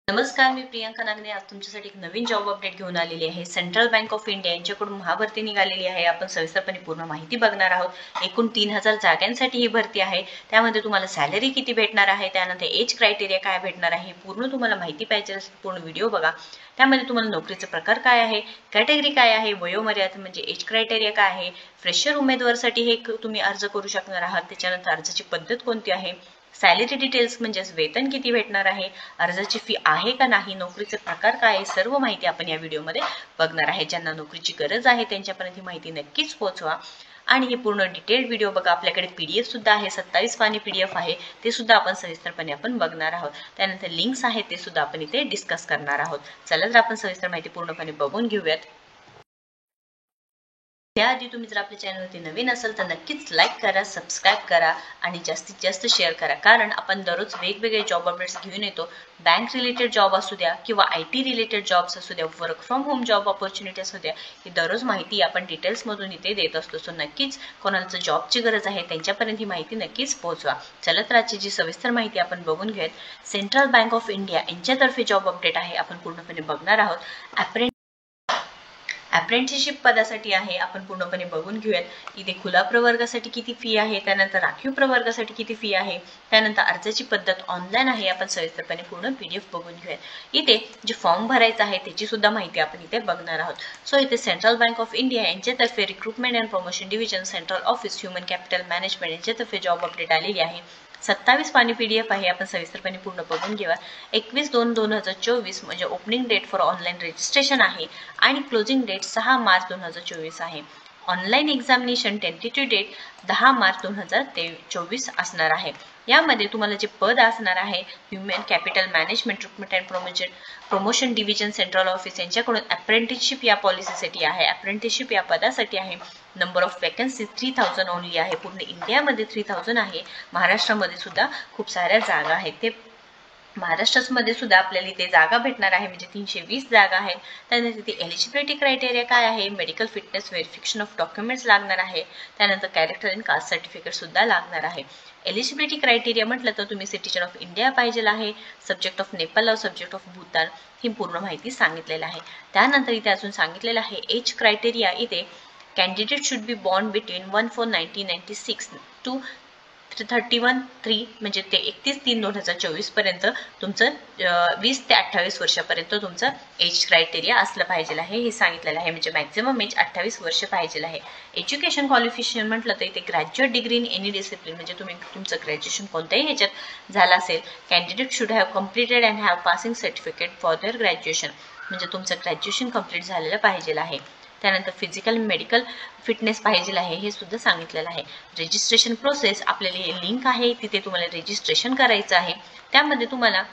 नमस्कार, मी प्रियांका नागने आज तुमच्यासाठी एक नवीन जॉब अपडेट घेऊन आलेली आहे। सेंट्रल बँक ऑफ इंडिया यांच्याकडून महाभरती निघालेली आहे। आपण सविस्तरपणे पूर्ण माहिती बघणार आहोत। एकूण 3000 जागांसाठी ही भरती आहे। त्यामध्ये तुम्हाला सॅलरी किती भेटणार आहे, त्यानंतर एज क्रायटेरिया काय भेटणार आहे, पूर्ण तुम्हाला माहिती पाहिजे असेल पूर्ण व्हिडिओ बघा। त्यामध्ये तुम्हाला नोकरीचा प्रकार काय आहे, कॅटेगरी काय आहे, वयोमर्यादा म्हणजे एज क्रायटेरिया काय आहे, फ्रेशर उमेदवारासाठी हे तुम्ही अर्ज करू शकणार आहात, त्याच्यानंतर अर्जाची पद्धत कोणती आहे, सॅलरी डिटेल्स म्हणजेच वेतन किती भेटणार आहे, अर्जाची फी आहे का नाही, नोकरीचे प्रकार काय आहे, सर्व माहिती आपण या व्हिडिओमध्ये बघणार आहे। ज्यांना नोकरीची गरज आहे त्यांच्यापर्यंत ही माहिती नक्कीच पोहोचवा आणि हे पूर्ण डिटेल्ड व्हिडिओ बघा। आपल्याकडे पीडीएफ सुद्धा आहे, 27 पानी पीडीएफ आहे, ते सुद्धा आपण सविस्तरपणे आपण बघणार आहोत। त्यानंतर लिंक्स आहेत ते सुद्धा आपण इथे डिस्कस करणार आहोत। चला तर आपण सविस्तर माहिती पूर्णपणे बघून घेऊयात। त्याआधी तुम्ही जर आपल्या चॅनलवरती नवीन असाल तर नक्कीच लाईक करा, सबस्क्राईब करा आणि जास्तीत जास्त शेअर करा, कारण आपण दररोज वेगवेगळे जॉब अपडेट्स घेऊन येतो। बँक रिलेटेड जॉब असू द्या किंवा IT रिलेटेड जॉब्स असू द्या, work from home job opportunity असू द्या, ही दररोज माहिती आपण डिटेल्समधून इथे देत असतो। सो नक्कीच कोणाला जॉबची गरज आहे त्यांच्यापर्यंत ही माहिती नक्कीच पोहोचवा। चला तर आजची जी सविस्तर माहिती आपण बघून घेऊयात। सेंट्रल बँक ऑफ इंडिया यांच्यातर्फे जॉब अपडेट आहे, आपण पूर्णपणे बघणार आहोत। अप्रेंटिसशिप पदासाठी आहे, आपण पूर्णपणे बघून घेऊयात। इथे खुला प्रवर्गासाठी किती फी आहे, त्यानंतर राखीव प्रवर्गासाठी किती फी आहे, त्यानंतर अर्जाची पद्धत ऑनलाईन आहे। आपण सविस्तरपणे पूर्ण पीडीएफ बघून घेऊयात। इथे जे फॉर्म भरायचा आहे त्याची सुद्धा माहिती आपण इथे बघणार आहोत। सो इथे सेंट्रल बँक ऑफ इंडिया यांच्यातर्फे recruitment and promotion division central office human capital management यांच्यातर्फे जॉब अपडेट आलेली आहे। 27 पानी पीडीएफ आहे, आपण सविस्तरपणे पूर्ण बघून घेऊया। 21/2/2024 म्हणजे opening date for online registration आहे आणि क्लोजिंग डेट 6 मार्च 2024 आहे। Online examination tentative date 10 March 2024 असणार आहे। यामध्ये तुम्हाला जे पद असणार आहे human capital management recruitment and promotion division central office यांच्याकडून अप्रेंटिसशिप या पॉलिसीसाठी आहे, अप्रेंटिसशिप या पदासाठी आहे। नंबर ऑफ वॅकन्सी 3000 ओनली आहे, पूर्ण इंडियामध्ये 3000 आहे। महाराष्ट्रामध्ये सुद्धा खूप साऱ्या जागा आहेत, ते महाराष्ट्रामध्ये सुद्धा आपल्याला इथे जागा भेटणार आहे, म्हणजे 320 जागा आहेत। त्यानंतर तिथे एलिजिबिलिटी क्रायटेरिया काय आहे, medical fitness verification of documents लागणार आहे, त्यानंतर कॅरेक्टर अँड कास्ट सर्टिफिकेट सुद्धा लागणार आहे। एलिजिबिलिटी क्रायटेरिया म्हटलं तर तुम्ही सिटीजन ऑफ इंडिया पाहिजे आहे, सब्जेक्ट ऑफ नेपाल और सब्जेक्ट ऑफ भूतान ही पूर्ण माहिती सांगितलेली आहे। त्यानंतर इथे अजून सांगितलेलं आहे एज क्रायटेरिया। इथे candidate should be born between 1/4/1996 to 31/3 म्हणजे ते 31/3/2024 पर्यंत तुमचं 20 ते 28 वर्षापर्यंत तुमचं एज क्रायटेरिया असलं पाहिजे आहे, हे सांगितलेलं आहे। म्हणजे मॅक्झिमम एज 28 वर्ष पाहिजे आहे। एज्युकेशन क्वालिफिकेशन म्हटलं तर इथे graduate degree in any discipline म्हणजे तुम्ही तुमचं ग्रॅज्युएशन कोणत्याही ह्याच्यात झालं असेल। Candidate should have completed and have passing certificate for their graduation म्हणजे तुमचं ग्रॅज्युएशन कम्प्लीट झालेलं पाहिजे आहे। त्यानंतर फिजिकल मेडिकल फिटनेस पाहिजे आहे, हे सुद्धा सांगितलेलं आहे। रजिस्ट्रेशन प्रोसेस आपल्याला हे लिंक आहे, तिथे तुम्हाला रजिस्ट्रेशन करायचं आहे। त्यामध्ये तुम्हाला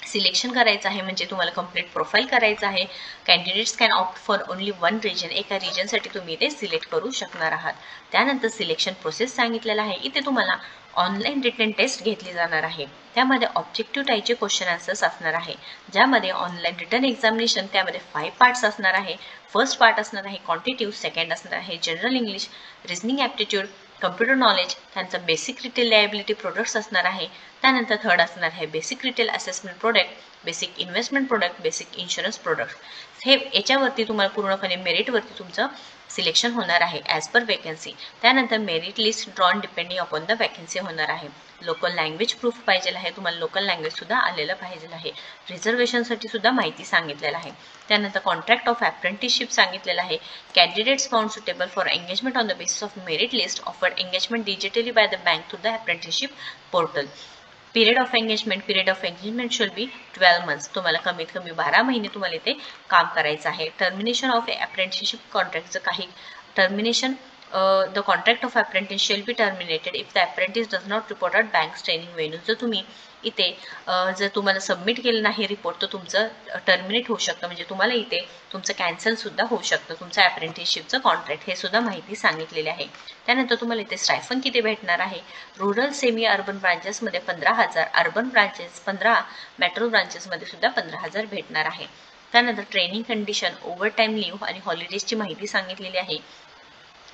सिलेक्शन करायचं आहे, म्हणजे तुम्हाला कंप्लीट प्रोफाईल करायचं आहे। Candidates can opt for only one region, एका रिजनसाठी तुम्ही इथे सिलेक्ट करू शकणार आहात। त्यानंतर सिलेक्शन प्रोसेस सांगितलेलं आहे। इथे तुम्हाला ऑनलाईन रिटन टेस्ट घेतली जाणार आहे, त्यामध्ये ऑब्जेक्टिव्ह टाईपचे क्वेश्चन आन्सर्स असणार आहे, ज्यामध्ये ऑनलाईन रिटन एक्झामिनेशन त्यामध्ये 5 पार्ट्स असणार आहे। फर्स्ट पार्ट असणार आहे क्वांटिटिव्ह, सेकंड असणार आहे general English, reasoning aptitude, computer knowledge, त्यानंतर बेसिक रिटेल लायबिलिटी प्रोडक्ट्स असणार आहे। त्यानंतर थर्ड असणार आहे basic retail assessment product, basic investment product, basic insurance product. हे याच्यावरती तुम्हाला पूर्णपणे मेरिटवरती तुमचं सिलेक्शन होणार आहे ॲज पर वॅकन्सी। त्यानंतर merit list drawn depending upon the vacancy होणार आहे। लोकल लँग्वेज प्रूफ पाहिजे आहे, तुम्हाला लोकल लँग्वेज सुद्धा आलेलं पाहिजे आहे। रिझर्वेशनसाठी सुद्धा माहिती सांगितलेलं आहे। त्यानंतर कॉन्ट्रॅक्ट ऑफ अप्रेंटिसशिप सांगितलेलं आहे। Candidates found suitable for engagement on the basis of merit list offered engagement digitally by the bank through the apprenticeship portal. Period of engagement should be 12 months, तुम्हाला कमीत कमी 12 महिने तुम्हाला इथे काम करायचं आहे। टर्मिनेशन ऑफ अप्रेंटिसशिप कॉन्ट्रॅक्टचं काही termination the contract of apprentice shall be terminated if the apprentice does not report at bank's training venue। जर तुम्ही इथे जर तुम्हाला सबमिट केलं नाही रिपोर्ट तर तुमचं टर्मिनेट होऊ शकतं, म्हणजे तुम्हाला इथे तुमचं कॅन्सल सुद्धा होऊ शकतं तुमचं अप्रेंटिसशिपचं कॉन्ट्रॅक्ट, हे सुद्धा माहिती सांगितलेली आहे। त्यानंतर तुम्हाला इथे स्टायफन किती भेटणार आहे, रुरल सेमी अर्बन ब्रांचेसमध्ये 15,000, अर्बन ब्रांचेस 15, मेट्रो ब्रांचेसमध्ये सुद्धा 15,000 भेटणार आहे। त्यानंतर training condition, over time leave आणि हॉलिडेजची माहिती सांगितलेली आहे।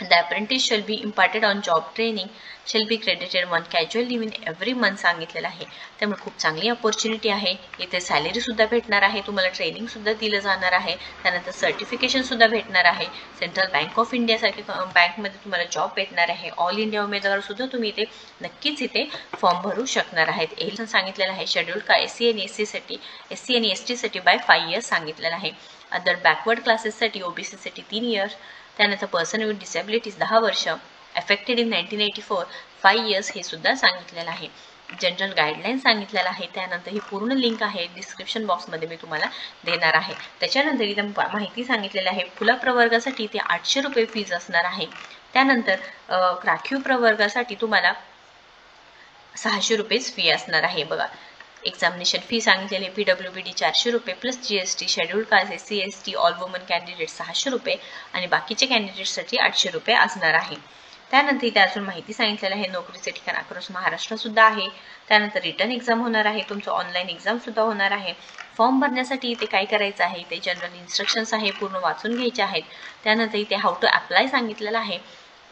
The apprentice shall be imparted on job training shall be credited one casual leave in every month सांगितलेलं आहे. त्यामुळे खूप चांगली अपॉर्च्युनिटी आहे. इथे सॅलरी सुद्धा भेटणार आहे, तुम्हाला ट्रेनिंग सुद्धा दिलं जाणार आहे, त्यानंतर सर्टिफिकेशन सुद्धा भेटणार आहे. सेंट्रल बँक ऑफ इंडिया सारखे बँकमध्ये तुम्हाला जॉब भेटणार आहे. ऑल इंडिया उमेदवार सुद्धा तुम्ही इथे नक्कीच इथे फॉर्म भरू शकणार आहेत. हे सांगितलेलं आहे. शेड्यूल्ड का SC आणि ST साठी बाय 5 इयर्स सांगितलेलं आहे. अदर बॅकवर्ड क्लासेससाठी OBC साठी 3 इयर्स, त्यानंतर पर्सन विथ डिसेबिलिटीज 10 वर्ष, अफेक्टेड इन 1984 5 इयर्स हे सुद्धा सांगितलेलं आहे. जनरल गाईडलाईन सांगितलेलं आहे. त्यानंतर ही पूर्ण लिंक आहे डिस्क्रिप्शन बॉक्समध्ये मी तुम्हाला देणार आहे. त्याच्यानंतर इथे माहिती सांगितलेली आहे. खुला प्रवर्गासाठी इथे 800 रुपये फीज असणार आहे. त्यानंतर राखीव प्रवर्गासाठी तुम्हाला 600 रुपयेच फी असणार आहे. बघा, एक्झामिनेशन फी सांगितलेली PWBD 400 रुपये plus GST, scheduled caste SC ST all woman candidate 600 रुपये आणि बाकीचे कॅन्डिडेटसाठी 800 रुपये असणार आहे. त्यानंतर इथे अजून माहिती सांगितलेलं आहे. नोकरीचे ठिकाण अक्रॉस महाराष्ट्र सुद्धा आहे. त्यानंतर रिटर्न एक्झाम होणार आहे, तुमचं ऑनलाईन एक्झाम सुद्धा होणार आहे. फॉर्म भरण्यासाठी इथे काय करायचं आहे, ते जनरल इन्स्ट्रक्शन्स आहे, पूर्ण वाचून घ्यायचे आहेत. त्यानंतर इथे हाऊ टू अप्लाय सांगितलेलं आहे.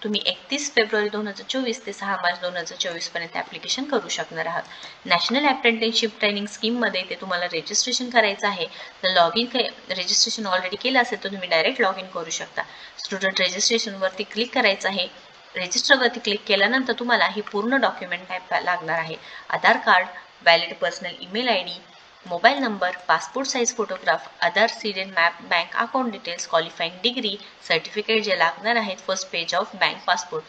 तुम्ही 31 फेब्रुवारी 2024 ते 6 मार्च 2024 पर्यंत ऍप्लिकेशन करू शकणार आहात. नॅशनल अप्रेंटिसशिप ट्रेनिंग स्कीममध्ये ते तुम्हाला रजिस्ट्रेशन करायचं आहे. तर लॉग इन रजिस्ट्रेशन ऑलरेडी केलं असेल तर तुम्ही डायरेक्ट लॉग इन करू शकता. स्टुडंट रजिस्ट्रेशनवरती क्लिक करायचं आहे. रजिस्टरवरती क्लिक केल्यानंतर तुम्हाला ही पूर्ण डॉक्युमेंट टाईप लागणार आहे. Aadhaar card, valid personal email ID, mobile number, passport size photograph, Aadhaar serial map, bank account details, qualifying degree, certificate जे लागणार आहेत, first page of bank passport.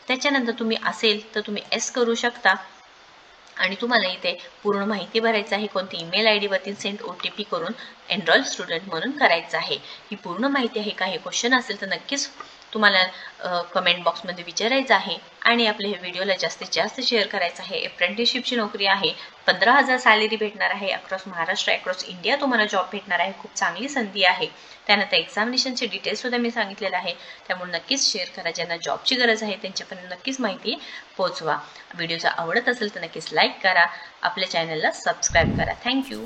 त्याच्यानंतर तुम्ही असेल तर तुम्ही S करू शकता आणि तुम्हाला इथे पूर्ण माहिती भरायचं आहे. कोणती ईमेल ID वरती सेंड OTP करून एनरोल स्टुडंट म्हणून करायचं आहे. ही पूर्ण माहिती आहे. काही क्वेश्चन असेल तर नक्कीच तुम्हाला कमेंट बॉक्समध्ये विचारायचं आहे आणि आपल्या हे व्हिडिओला जास्तीत जास्त शेअर करायचं आहे. अप्रेंटिसशिपची नोकरी आहे. 15,000 सॅलरी भेटणार आहे. अक्रॉस महाराष्ट्र, अक्रॉस इंडिया तुम्हाला जॉब भेटणार आहे. खूप चांगली संधी आहे. त्यानंतर एक्झामिनेशनचे डिटेल्स सुद्धा मी सांगितलेलं आहे. त्यामुळे नक्कीच शेअर करा. ज्यांना जॉबची गरज आहे त्यांच्यापर्यंत नक्कीच माहिती पोहोचवा. व्हिडिओ जर आवडत असेल तर नक्कीच लाईक करा. आपल्या चॅनलला सबस्क्राईब करा. थँक्यू.